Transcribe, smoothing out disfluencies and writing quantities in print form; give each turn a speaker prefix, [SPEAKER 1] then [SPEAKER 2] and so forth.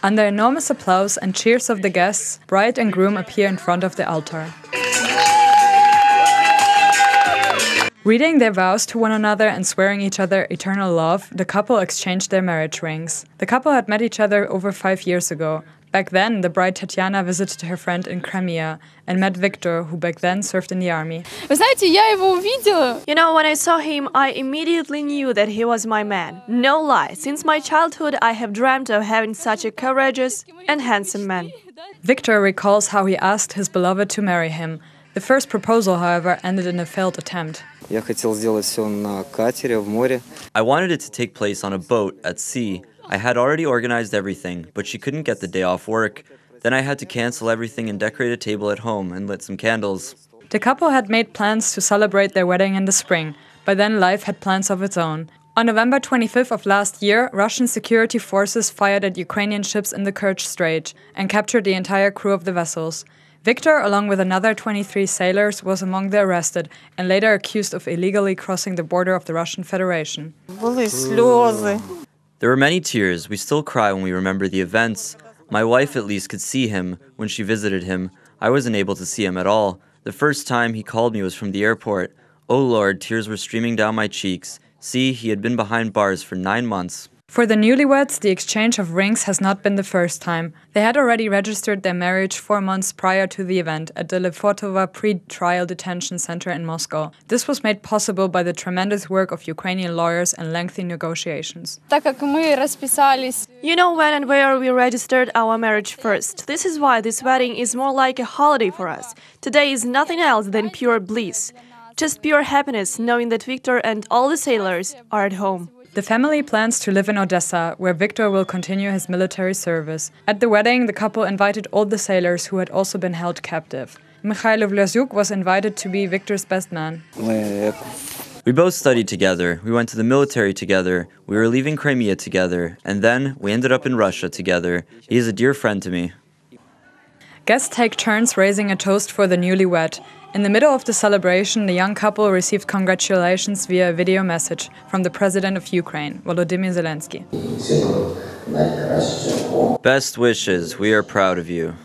[SPEAKER 1] Under enormous applause and cheers of the guests, bride and groom appear in front of the altar. Reading their vows to one another and swearing each other eternal love, the couple exchanged their marriage rings. The couple had met each other over 5 years ago. Back then, the bride Tetiana visited her friend in Crimea and met Viktor, who back then served in the army.
[SPEAKER 2] You know, when I saw him, I immediately knew that he was my man. No lie, since my childhood I have dreamt of having such a courageous and handsome man.
[SPEAKER 1] Viktor recalls how he asked his beloved to marry him. The first proposal, however, ended in a failed attempt.
[SPEAKER 3] I wanted it to take place on a boat at sea. I had already organized everything, but she couldn't get the day off work. Then I had to cancel everything and decorate a table at home and lit some candles.
[SPEAKER 1] The couple had made plans to celebrate their wedding in the spring. By then, life had plans of its own. On November 25th of last year, Russian security forces fired at Ukrainian ships in the Kerch Strait and captured the entire crew of the vessels. Viktor, along with another 23 sailors, was among the arrested and later accused of illegally crossing the border of the Russian Federation.
[SPEAKER 3] There were many tears. We still cry when we remember the events. My wife at least could see him when she visited him. I wasn't able to see him at all. The first time he called me was from the airport. Oh Lord, tears were streaming down my cheeks. See, he had been behind bars for 9 months.
[SPEAKER 1] For the newlyweds, the exchange of rings has not been the first time. They had already registered their marriage 4 months prior to the event at the Lefortovo pre-trial detention center in Moscow. This was made possible by the tremendous work of Ukrainian lawyers and lengthy negotiations.
[SPEAKER 2] You know when and where we registered our marriage first. This is why this wedding is more like a holiday for us. Today is nothing else than pure bliss. Just pure happiness knowing that Viktor and all the sailors are at home.
[SPEAKER 1] The family plans to live in Odessa, where Viktor will continue his military service. At the wedding, the couple invited all the sailors who had also been held captive. Mikhailo Vlyazuk was invited to be Viktor's best man.
[SPEAKER 3] We both studied together, we went to the military together, we were leaving Crimea together, and then we ended up in Russia together. He is a dear friend to me.
[SPEAKER 1] Guests take turns raising a toast for the newlywed. In the middle of the celebration, the young couple received congratulations via a video message from the President of Ukraine, Volodymyr Zelensky.
[SPEAKER 3] Best wishes, we are proud of you.